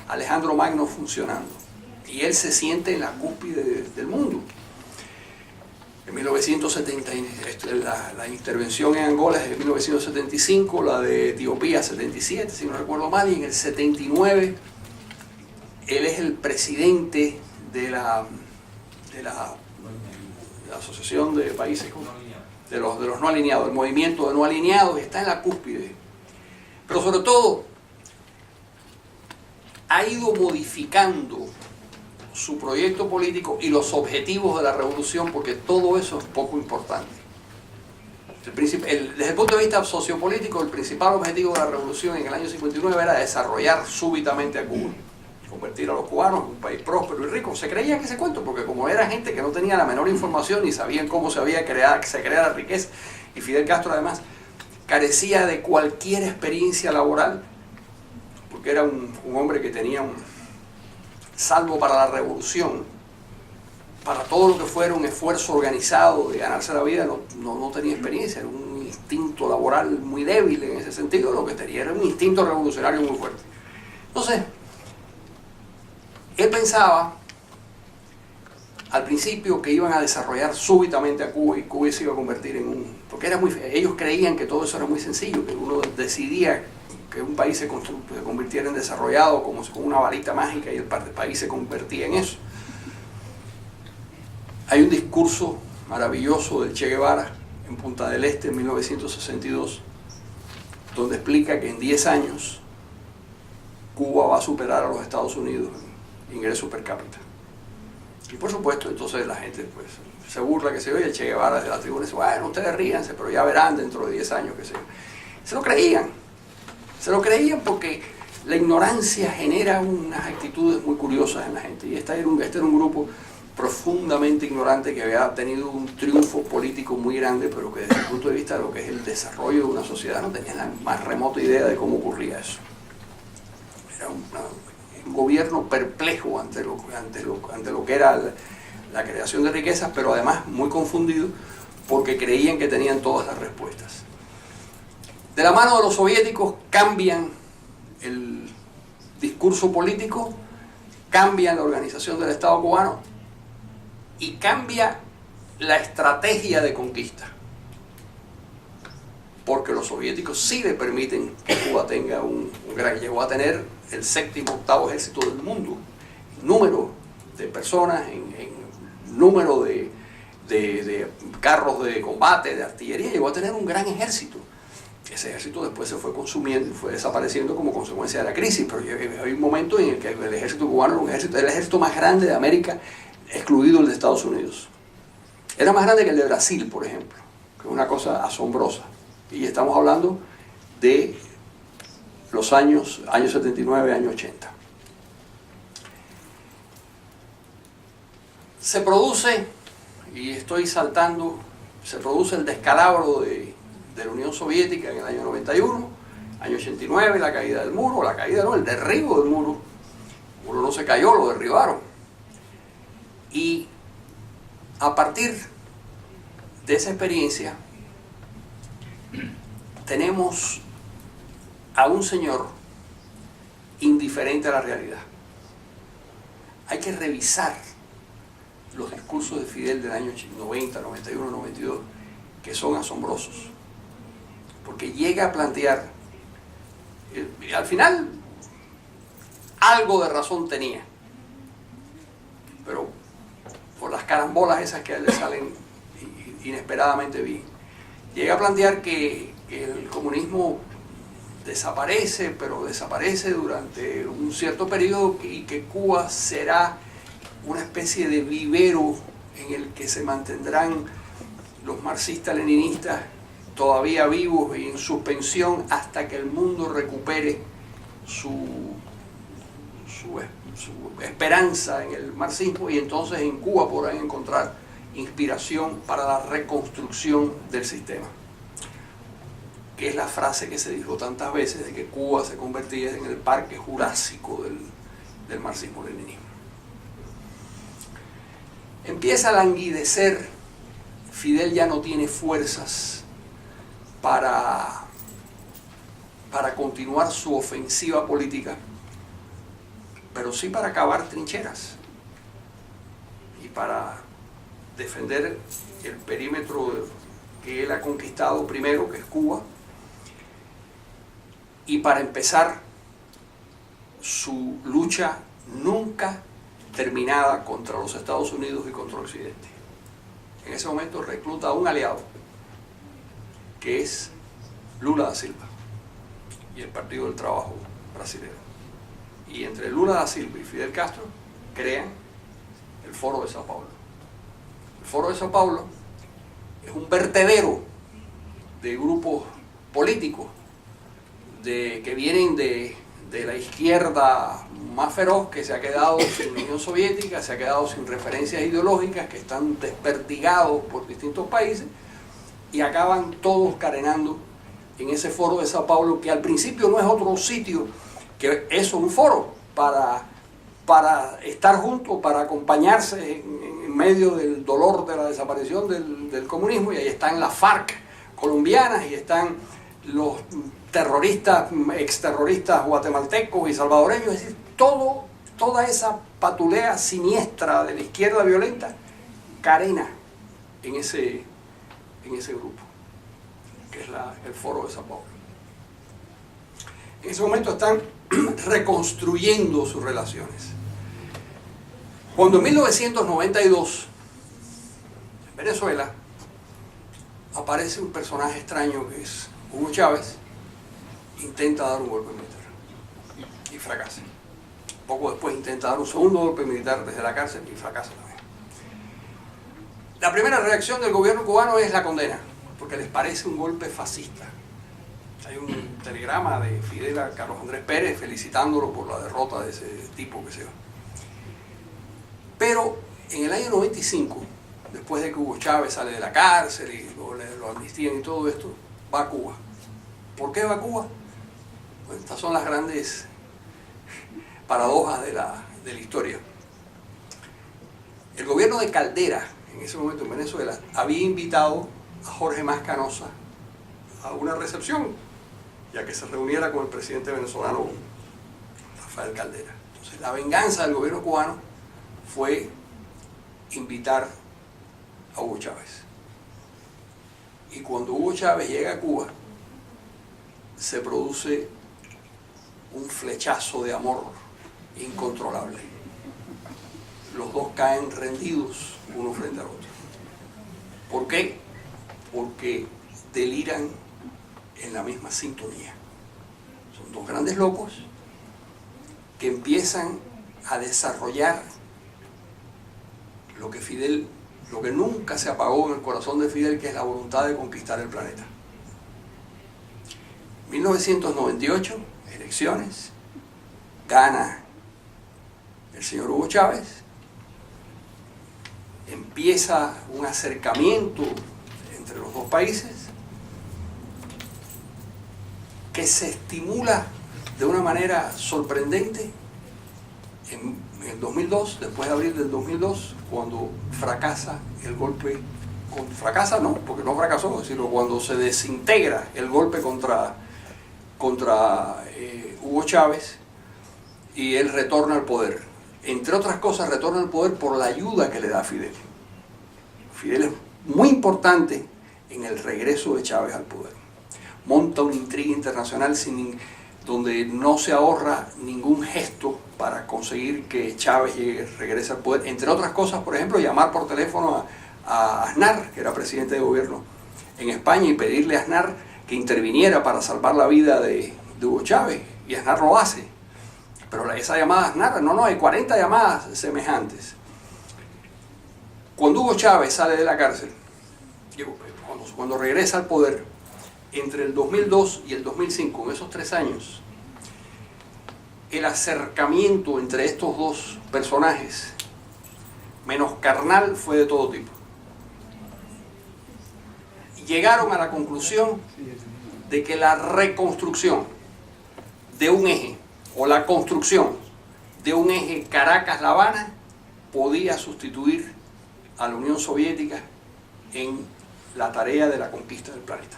Alejandro Magno funcionando. Y él se siente en la cúspide del mundo. En 1970, la intervención en Angola es de 1975, la de Etiopía 77, si no recuerdo mal, y en el 79 él es el presidente de la Asociación de Países de los no alineados, el movimiento de no alineados, está en la cúspide. Pero sobre todo, ha ido modificando su proyecto político y los objetivos de la revolución, porque todo eso es poco importante. Desde el punto de vista sociopolítico, el principal objetivo de la revolución en el año 59 era desarrollar súbitamente a Cuba, convertir a los cubanos en un país próspero y rico. Se creía que ese cuento, porque como era gente que no tenía la menor información ni sabían cómo se crea la riqueza, y Fidel Castro además carecía de cualquier experiencia laboral, porque era un hombre que tenía salvo para la revolución, para todo lo que fuera un esfuerzo organizado de ganarse la vida, no tenía experiencia, era un instinto laboral muy débil en ese sentido. Lo que tenía era un instinto revolucionario muy fuerte. Entonces, él pensaba al principio que iban a desarrollar súbitamente a Cuba y Cuba se iba a convertir en porque ellos creían que todo eso era muy sencillo, que uno decidía que un país se convirtiera en desarrollado como con una varita mágica y el país se convertía en eso. Hay un discurso maravilloso de Che Guevara en Punta del Este en 1962, donde explica que en 10 años Cuba va a superar a los Estados Unidos en ingreso per cápita. Y por supuesto, entonces la gente pues se burla, que se oye el Che Guevara desde la tribuna y dice, bueno, ustedes ríanse, pero ya verán dentro de 10 años que se lo creían. Se lo creían porque la ignorancia genera unas actitudes muy curiosas en la gente. Y este era un grupo profundamente ignorante que había tenido un triunfo político muy grande, pero que desde el punto de vista de lo que es el desarrollo de una sociedad no tenía la más remota idea de cómo ocurría eso. Era un gobierno perplejo ante lo que era la creación de riquezas, pero además muy confundido porque creían que tenían todas las respuestas. De la mano de los soviéticos cambian el discurso político, cambian la organización del Estado cubano y cambia la estrategia de conquista. Porque los soviéticos sí le permiten que Cuba tenga llegó a tener el 7º, 8º ejército del mundo, en número de personas, en número de carros de combate, de artillería, llegó a tener un gran ejército. Ese ejército después se fue consumiendo y fue desapareciendo como consecuencia de la crisis, pero hay un momento en el que el ejército cubano era el ejército más grande de América, excluido el de Estados Unidos. Era más grande que el de Brasil, por ejemplo, que es una cosa asombrosa. Y estamos hablando de los años 79, años 80. Se produce, y estoy saltando, se produce el descalabro de la Unión Soviética en el año 91, año 89, la caída del muro, el derribo del muro. El muro no se cayó, lo derribaron. Y a partir de esa experiencia, tenemos a un señor indiferente a la realidad. Hay que revisar los discursos de Fidel del año 90, 91, 92, que son asombrosos. Porque llega a plantear, al final, algo de razón tenía, pero por las carambolas esas que a él le salen inesperadamente bien, llega a plantear que el comunismo desaparece, pero desaparece durante un cierto periodo y que Cuba será una especie de vivero en el que se mantendrán los marxistas-leninistas todavía vivos y en suspensión hasta que el mundo recupere su esperanza en el marxismo, y entonces en Cuba podrán encontrar inspiración para la reconstrucción del sistema, que es la frase que se dijo tantas veces de que Cuba se convertía en el parque jurásico del marxismo-leninismo. Empieza a languidecer, Fidel ya no tiene fuerzas para continuar su ofensiva política, pero sí para cavar trincheras y para defender el perímetro que él ha conquistado primero, que es Cuba, y para empezar su lucha nunca terminada contra los Estados Unidos y contra Occidente. En ese momento recluta a un aliado, que es Lula da Silva y el Partido del Trabajo brasileño. Y entre Lula da Silva y Fidel Castro crean el Foro de Sao Paulo. El Foro de Sao Paulo es un vertedero de grupos políticos que vienen de la izquierda más feroz, que se ha quedado sin la Unión Soviética, se ha quedado sin referencias ideológicas, que están desperdigados por distintos países y acaban todos carenando en ese Foro de Sao Paulo, que al principio no es otro sitio que eso, un foro para estar juntos, para acompañarse en medio del dolor de la desaparición del comunismo. Y ahí están las FARC colombianas y están los terroristas, exterroristas guatemaltecos y salvadoreños, es decir, toda esa patulea siniestra de la izquierda violenta carena en ese grupo, que es el Foro de Sao Paulo. En ese momento están reconstruyendo sus relaciones. Cuando en 1992, en Venezuela, aparece un personaje extraño que es Hugo Chávez, intenta dar un golpe militar y fracasa. Poco después intenta dar un segundo golpe militar desde la cárcel y fracasa también. La primera reacción del gobierno cubano es la condena, porque les parece un golpe fascista. Hay un telegrama de Fidel a Carlos Andrés Pérez felicitándolo por la derrota de ese tipo que se va. Pero en el año 95, después de que Hugo Chávez sale de la cárcel y lo amnistían y todo esto, va a Cuba. ¿Por qué va a Cuba? Pues estas son las grandes paradojas de la historia. El gobierno de Caldera, en ese momento en Venezuela, había invitado a Jorge Mas Canosa a una recepción, ya que se reuniera con el presidente venezolano Rafael Caldera. Entonces la venganza del gobierno cubano fue invitar a Hugo Chávez. Y cuando Hugo Chávez llega a Cuba, se produce un flechazo de amor incontrolable. Los dos caen rendidos uno frente al otro. ¿Por qué? Porque deliran en la misma sintonía. Son dos grandes locos que empiezan a desarrollar lo que nunca se apagó en el corazón de Fidel, que es la voluntad de conquistar el planeta. 1998, elecciones, gana el señor Hugo Chávez, empieza un acercamiento entre los dos países que se estimula de una manera sorprendente en el 2002, después de abril del 2002, cuando fracasa el golpe, fracasa no, porque no fracasó, sino cuando se desintegra el golpe contra Hugo Chávez y él retorna al poder. Entre otras cosas, retorna al poder por la ayuda que le da Fidel. Fidel es muy importante en el regreso de Chávez al poder. Monta una intriga internacional donde no se ahorra ningún gesto para conseguir que Chávez regrese al poder. Entre otras cosas, por ejemplo, llamar por teléfono a Aznar, que era presidente de gobierno en España, y pedirle a Aznar que interviniera para salvar la vida de Hugo Chávez. Y Aznar lo hace. Pero esa llamada Aznar, no, hay 40 llamadas semejantes. Cuando Hugo Chávez sale de la cárcel, cuando regresa al poder, entre el 2002 y el 2005, en esos 3 años, el acercamiento entre estos dos personajes, menos carnal, fue de todo tipo. Llegaron a la conclusión de que la reconstrucción de un eje, o la construcción de un eje Caracas-La Habana, podía sustituir a la Unión Soviética en la tarea de la conquista del planeta.